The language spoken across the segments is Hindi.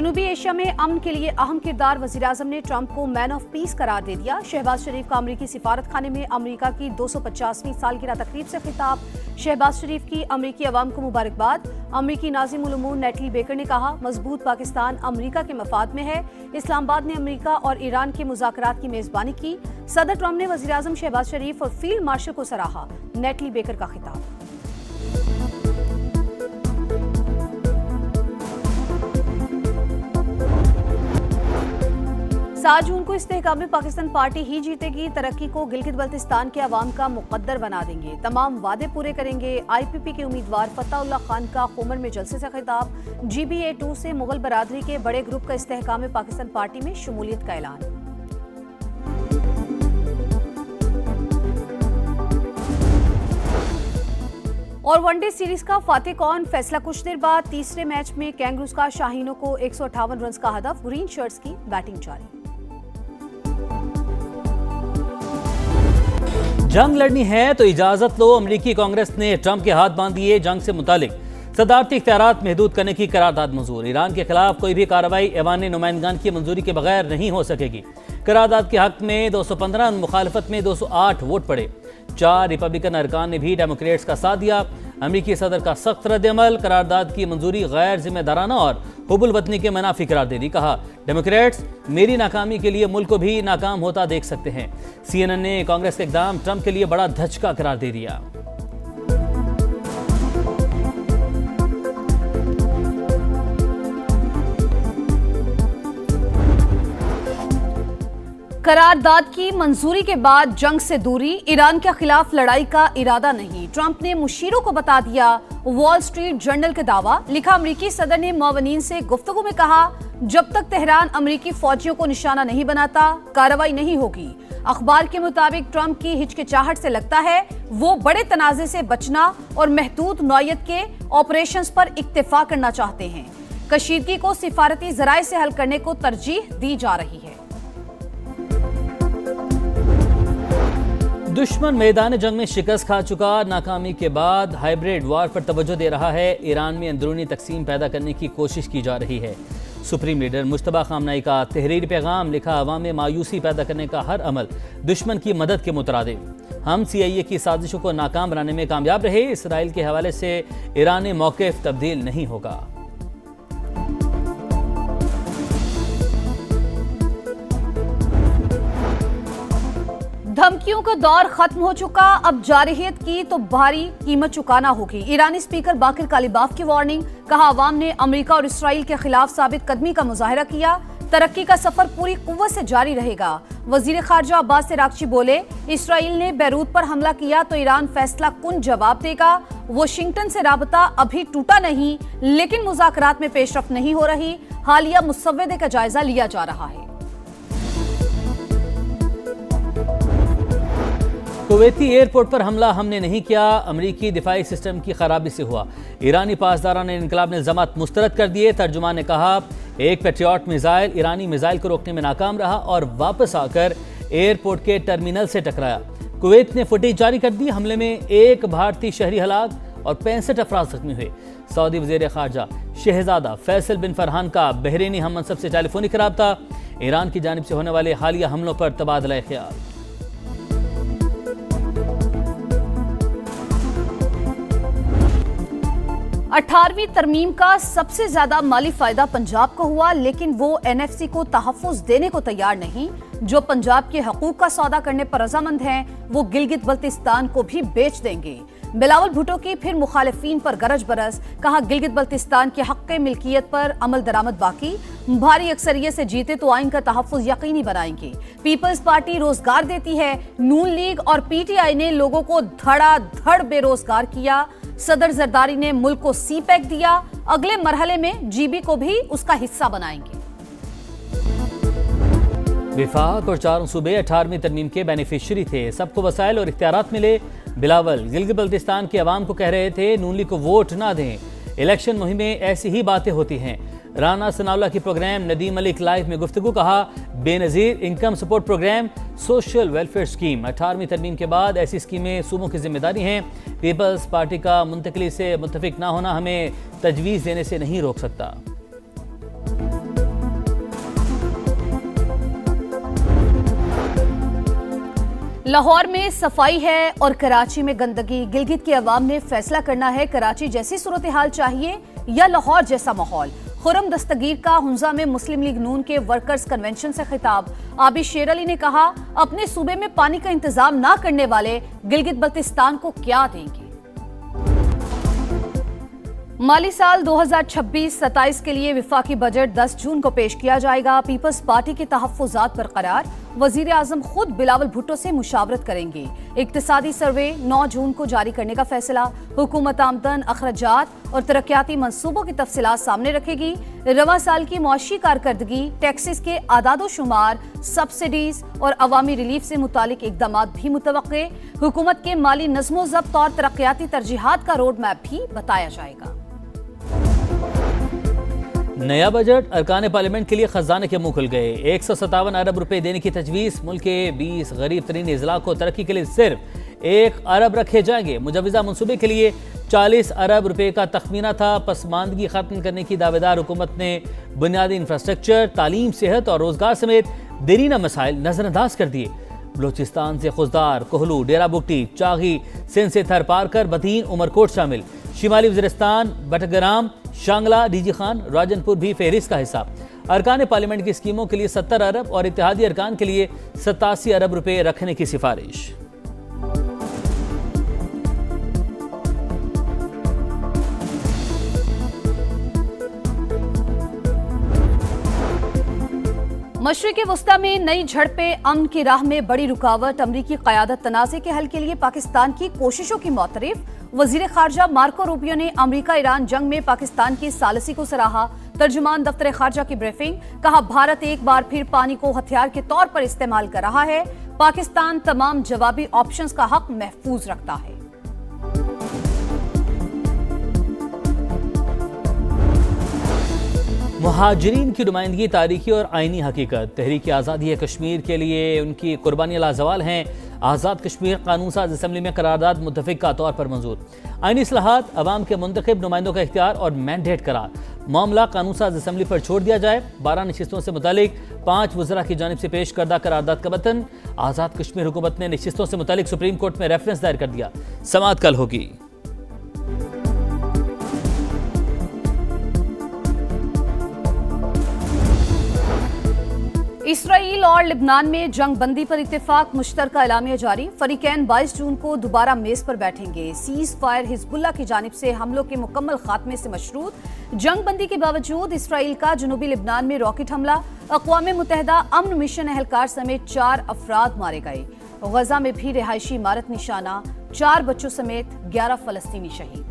जनूबी एशिया में अमन के लिए अहम किरदार। वज़ीर-ए-आज़म ने ट्रंप को मैन ऑफ पीस करार दे दिया। शहबाज शरीफ का अमरीकी सिफारत खाने में अमरीका की 250वीं सालगिरह तकरीब से खिताब। शहबाज शरीफ की अमरीकी अवाम को मुबारकबाद। अमरीकी नाज़िम उल उमूर नेटली बेकर ने कहा, मजबूत पाकिस्तान अमरीका के मफाद में है। इस्लामाबाद ने अमरीका और ईरान के मुज़ाकरात की मेज़बानी की। सदर ट्रंप ने वज़ीर-ए-आज़म शहबाज शरीफ और फील्ड मार्शल को सराहा। नेटली बेकर का खिताब। 7 जून को इस्तेहकाम पाकिस्तान पार्टी ही जीतेगी। तरक्की को गिलगित बल्तिस्तान के अवाम का मुकद्दर बना देंगे। तमाम वादे पूरे करेंगे। IPP के उम्मीदवार फतहुल्लाह खान का खुमर में जलसे से खिताब। GBA2 से मुगल बरादरी के बड़े ग्रुप का इस्तेहकाम पाकिस्तान पार्टी में शमूलियत का ऐलान। और वनडे सीरीज का फातेह कौन, फैसला कुछ देर बाद। तीसरे मैच में कैंगरूज का शाहीनों को 158 रन का हदफ। ग्रीन शर्ट्स की बैटिंग जारी। जंग लड़नी है तो इजाजत लो। अमरीकी कांग्रेस ने ट्रंप के हाथ बांध दिए। जंग से मुतालिक सदारती इख्तियारात महदूद करने की करारदाद मंजूर। ईरान के खिलाफ कोई भी कार्रवाई ऐवान नुमाइंदगान की मंजूरी के बगैर नहीं हो सकेगी। करारदाद के हक में 215, मुखालफत में 208 वोट पड़े। 4 रिपब्लिकन अरकान ने भी डेमोक्रेट्स का साथ दिया। अमरीकी सदर का सख्त रद्द-ए-अमल। करारदाद की मंजूरी गैर जिम्मेदाराना और हुबुल वतनी के मुनाफी करार दे दी। कहा, डेमोक्रेट्स मेरी नाकामी के लिए मुल्क को भी नाकाम होता देख सकते हैं। CNN ने कांग्रेस के इक़दाम ट्रंप के लिए बड़ा धचका करार दे दिया। करारदाद की मंजूरी के बाद जंग से दूरी। ईरान के खिलाफ लड़ाई का इरादा नहीं। ट्रंप ने मुशीरों को बता दिया। वॉल स्ट्रीट जर्नल का दावा। लिखा, अमरीकी सदर ने मुआवनीन से गुफ्तगू में कहा, जब तक तेहरान अमरीकी फौजियों को निशाना नहीं बनाता कार्रवाई नहीं होगी। अखबार के मुताबिक ट्रंप की हिचकिचाहट से लगता है वो बड़े तनाज़े से बचना और महदूद नौयत के ऑपरेशंस पर इक्तिफा करना चाहते हैं। कशीदगी को सिफारती जराए से हल करने को तरजीह दी जा रही है। दुश्मन मैदान जंग में शिकस्त खा चुका। नाकामी के बाद हाइब्रिड वार पर तवज्जो दे रहा है। ईरान में अंदरूनी तकसीम पैदा करने की कोशिश की जा रही है। सुप्रीम लीडर मुश्तबा खामनाई का तहरीरी पैगाम। लिखा, अवाम में मायूसी पैदा करने का हर अमल दुश्मन की मदद के मुतरादिफ। हम CIA की साजिशों को नाकाम बनाने में कामयाब रहे। इसराइल के हवाले से ईरानी मौक़िफ़ तब्दील नहीं होगा। धमकियों का दौर खत्म हो चुका। अब जारहियत की तो भारी कीमत चुकाना होगी। ईरानी स्पीकर बाकिर कालिबाफ की वार्निंग। कहा, अवाम ने अमेरिका और इसराइल के खिलाफ साबित कदमी का मुजाहरा किया। तरक्की का सफर पूरी कुव्वत से जारी रहेगा। वजीर खारजा अब्बास अरागची बोले, इसराइल ने बैरूत पर हमला किया तो ईरान फैसला कुन जवाब देगा। वाशिंगटन से राबता अभी टूटा नहीं, लेकिन मुज़ाकरात में पेशरफ्त नहीं हो रही। हालिया मुसव्वदे का जायजा लिया जा रहा है। कुवैती एयरपोर्ट पर हमला हमने नहीं किया। अमरीकी दिफाई सिस्टम की खराबी से हुआ। ईरानी पासदारान इनकलाब ने इल्ज़ामात मुस्तरद कर दिए। तर्जुमान ने कहा, एक पेट्रियट मिसाइल ईरानी मिसाइल को रोकने में नाकाम रहा और वापस आकर एयरपोर्ट के टर्मिनल से टकराया। कुवैत ने फुटेज जारी कर दी। हमले में 1 भारतीय शहरी हलाक और 65 अफराद जख्मी हुए। सऊदी वज़ीर खारजा शहजादा फैसल बिन फरहान का बहरीनी हम मनसब से टेलीफोनिक राब्ता। ईरान की जानिब से होने वाले हालिया हमलों पर तबादला ख्याल। 18वीं तरमीम का सबसे ज्यादा माली फायदा पंजाब को हुआ, लेकिन वो NFC को तहफ़्फ़ुज़ देने को तैयार नहीं। जो पंजाब के हकूक का सौदा करने पर रजामंद हैं, वो गिलगित बल्तिस्तान को भी बेच देंगे। बिलावल भुट्टो की फिर मुखालिफिन पर गरज बरस। कहा, गिलगित बल्तिस्तान के हक़ मिल्कियत पर अमल दरामद बाकी। भारी अक्सरियत से जीते तो आइन का तहफ़्फ़ुज़ यकीनी बनाएंगे। पीपल्स पार्टी रोजगार देती है। नून लीग और PTI ने लोगों को धड़ाधड़ बेरोजगार किया। सदर जरदारी ने मुल्क को CPEC दिया। अगले मरहले में GB को भी उसका हिस्सा बनाएंगे। विफाक और 4 सूबे 18वीं तरमीम के बेनिफिशियरी थे। सबको वसाइल और इख्तियारात मिले। बिलावल गिलगित बल्तिस्तान के अवाम को कह रहे थे, नून लीग को वोट ना दें। इलेक्शन मुहिम में ऐसी ही बातें होती हैं। राना सनाउल्लाह की प्रोग्राम नदीम मलिक लाइव में गुफ्तगू। कहा, Benazir Income Support Programme social welfare scheme. 18वीं तरमीम के बाद ऐसी स्कीमें सूबों की जिम्मेदारी हैं। पीपल्स पार्टी का मुंतकली से मुत्तफिक ना होना हमें तजवीज़ देने से नहीं रोक सकता। लाहौर में सफाई है और कराची में गंदगी। गिलगित की अवाम ने फैसला करना है, कराची जैसी सूरत हाल चाहिए या लाहौर जैसा माहौल। खुरम दस्तगीर का हुंजा में मुस्लिम लीग नून के वर्कर्स कन्वेंशन से खिताब। आबिद शेर अली ने कहा, अपने सूबे में पानी का इंतजाम ना करने वाले गिलगित बल्तिस्तान को क्या देंगे। माली साल 2026-27 के लिए विफाकी बजट 10 जून को पेश किया जाएगा। पीपल्स पार्टी के तहफ्फुज़ात बरकरार। वजीर आजम खुद बिलावल भुट्टो से मुशावरत करेंगे। इक्तिसादी सर्वे 9 जून को जारी करने का फैसला। हुकूमत आमदन, अखराजात और तरक्याती मंसूबों की तफसीलात सामने रखेगी। रवा साल की मुआशी कारकर्दगी, टैक्सेस के आदादो शुमार, सब्सिडीज और अवामी रिलीफ से मुतालिक इकदाम भी मुतवक्के। हुकूमत के माली नज़्मो ज़ब्त और तरक्याती तरजीहात का रोड मैप भी बताया जाएगा। नया बजट अरकान पार्लियामेंट के लिए खजाने के मुंह खुल गए। 157 अरब रुपए देने की तजवीज़। मुल्क के 20 गरीब तरीन अजला को तरक्की के लिए सिर्फ 1 अरब रखे जाएंगे। मुजवजा मनसूबे के लिए 40 अरब रुपए का तखमीना था। पसमानदगी खत्म करने की दावेदार हुकूमत ने बुनियादी इंफ्रास्ट्रक्चर, तालीम, सेहत और रोजगार समेत देरीना मसाइल नजरअंदाज कर दिए। बलोचिस्तान से खुजदार, कोहलू, डेरा बुगटी, चागी, सिंध से थर पारकर, बदीन, उमरकोट शामिल। शिमाली वज़ीरिस्तान, बटग्राम, शांगला, डीजी खान, राजनपुर भी फहरिस्त का हिस्सा। अरकान पार्लियामेंट की स्कीमों के लिए 70 अरब और इत्तेहादी अरकान के लिए 87 अरब रुपए रखने की सिफारिश। मशरिक़ वस्ता में नई झड़पें, अमन की राह में बड़ी रुकावट। अमरीकी क़यादत तनाज़े के हल के लिए पाकिस्तान की कोशिशों की मौतरफ। वज़ीर ख़ारजा मार्को रूबियो ने अमरीका ईरान जंग में पाकिस्तान की सालसी को सराहा। तर्जुमान दफ्तर ख़ारजा की ब्रीफिंग। कहा, भारत एक बार फिर पानी को हथियार के तौर पर इस्तेमाल कर रहा है। पाकिस्तान तमाम जवाबी ऑप्शंस का हक महफूज रखता है। मुहाजिरीन की नुमाइंदगी तारीखी और आइनी हकीकत। तहरीक आज़ादी कश्मीर के लिए उनकी कुर्बानियाँ लाजवाल हैं। आज़ाद कश्मीर कानून साज असम्बली में करारदाद मुत्तफ़िक़ का तौर पर मंजूर। आइनी इस्लाहात, अवाम के मुंतखब नुमाइंदों का इख्तियार और मैंडेट करार। मामला कानून साज असम्बली पर छोड़ दिया जाए। 12 नशिस्तों से मुतालिक 5 वज़रा की जानिब से पेश करदा करारदाद का बतन। आज़ाद कश्मीर हुकूमत ने नशिस्तों से मुतालिक सुप्रीम कोर्ट में रेफरेंस दायर कर दिया। समाअत कल होगी। इसराइल और लिबनान में जंग बंदी पर इत्तेफाक, मुश्तरका एलामिया जारी। फरीकैन 22 जून को दोबारा मेज पर बैठेंगे। सीज फायर हिजबुल्ला की जानिब से हमलों के मुकम्मल खात्मे से मशरूत। जंग बंदी के बावजूद इसराइल का जनूबी लिबनान में रॉकेट हमला। अक़वाम मुत्तहिदा अमन मिशन एहलकार समेत 4 अफराद मारे गए। गजा में भी रिहायशी इमारत निशाना। 4 बच्चों समेत 11 फलस्तीनी शहीद।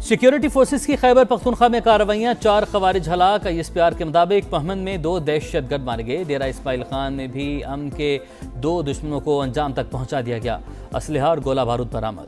सिक्योरिटी फोर्सेस की खैबर पख्तूनख्वा में कार्रवाइयाँ। 4 खवारिज हलाक। ISPR के मुताबिक पहमन में 2 दहशतगर्द मारे गए। डेरा इस्माइल खान में भी अमन के 2 दुश्मनों को अंजाम तक पहुंचा दिया गया। असलहा और गोला बारूद बरामद।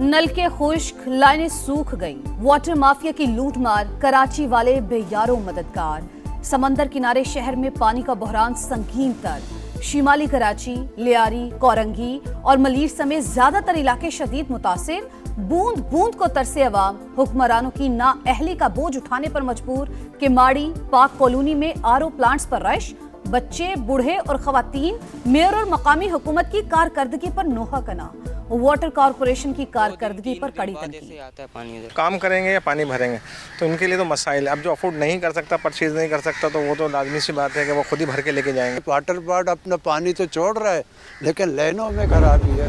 नलके खुश्क, लाइनें सूख गई। वाटर माफिया की लूट मार, कराची वाले बेयारो मददगार। समंदर किनारे शहर में पानी का बहरान संगीन तर। शिमाली कराची, लियारी, कोरंगी और मलीर समेत ज्यादातर इलाके शदीद मुतासिर। बूंद बूंद को तरसे अवाम। हुक्मरानों की नाअहली का बोझ उठाने पर मजबूर। केमाड़ी, पाक कॉलोनी में RO प्लांट्स पर रश। बच्चे, बूढ़े और खवातीन मेयर और मकामी हुकूमत की कारकर्दगी पर नोहा कना। वाटर कॉरपोरेशन की कारकर्दगी पर कड़ी तनकीद। काम करेंगे या पानी भरेंगे, तो उनके लिए तो मसाइल है। अब जो अफोर्ड नहीं कर सकता, परचेज नहीं कर सकता, तो वो तो लाजमी सी बात है कि वो खुद ही भर के लेके जाएंगे। वाटर बोर्ड अपना पानी तो छोड़ रहा है, लेकिन लाइनों में खराबी है।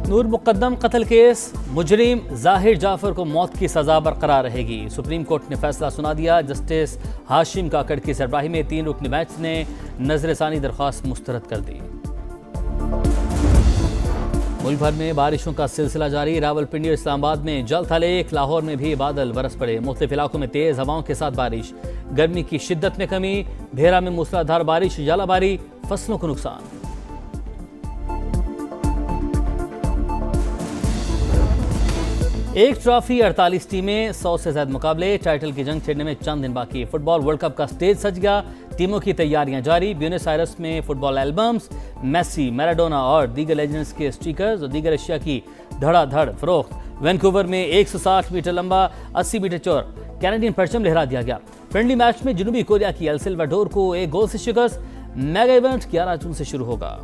नूर मुकद्दम कत्ल केस, मुजरिम जाहिर जाफर को मौत की सजा बरकरार रहेगी। सुप्रीम कोर्ट ने फैसला सुना दिया। जस्टिस हाशिम काकड़ की सरबराही में 3 रुकनी बेंच ने नजरसानी दरख्वास्त मुस्तरद कर दी। मुल्क भर में बारिशों का सिलसिला जारी। रावलपिंडी और इस्लामाबाद में जल थले। लाहौर में भी बादल बरस पड़े। मुख्तलिफ इलाकों में तेज हवाओं के साथ बारिश। गर्मी की शिद्दत में कमी। भेरा में मूसलाधार बारिश, जालाबारी, फसलों को नुकसान। एक ट्रॉफी, 48 टीमें, 100 से ज्यादा मुकाबले। टाइटल की जंग छेड़ने में चंद दिन बाकी। फुटबॉल वर्ल्ड कप का स्टेज सज गया। टीमों की तैयारियां जारी। ब्यूनस आयर्स में फुटबॉल एल्बम्स, मेसी, मैराडोना और दीगर लेजेंड्स के स्टिकर्स और दीगर अशिया की धड़ाधड़ फरोख्त। वैंकूवर में 160 मीटर लंबा 80 मीटर चौड़ा कैनेडियन परचम लहरा दिया गया। फ्रेंडली मैच में जनूबी कोरिया की एल सल्वाडोर को 1 गोल से शिकस्त। मेगा इवेंट 11 जून से शुरू होगा।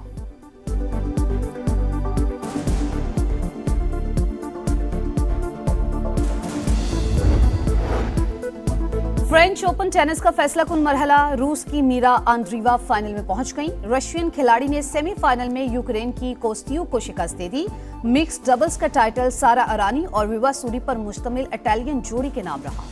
फ्रेंच ओपन टेनिस का फैसला कुन मरहला, रूस की मीरा आंद्रीवा फाइनल में पहुंच गईं। रशियन खिलाड़ी ने सेमीफाइनल में यूक्रेन की कोस्तियुक को शिकस्त दे दी। मिक्स्ड डबल्स का टाइटल सारा अरानी और विवा सूरी पर मुश्तमिल इटालियन जोड़ी के नाम रहा।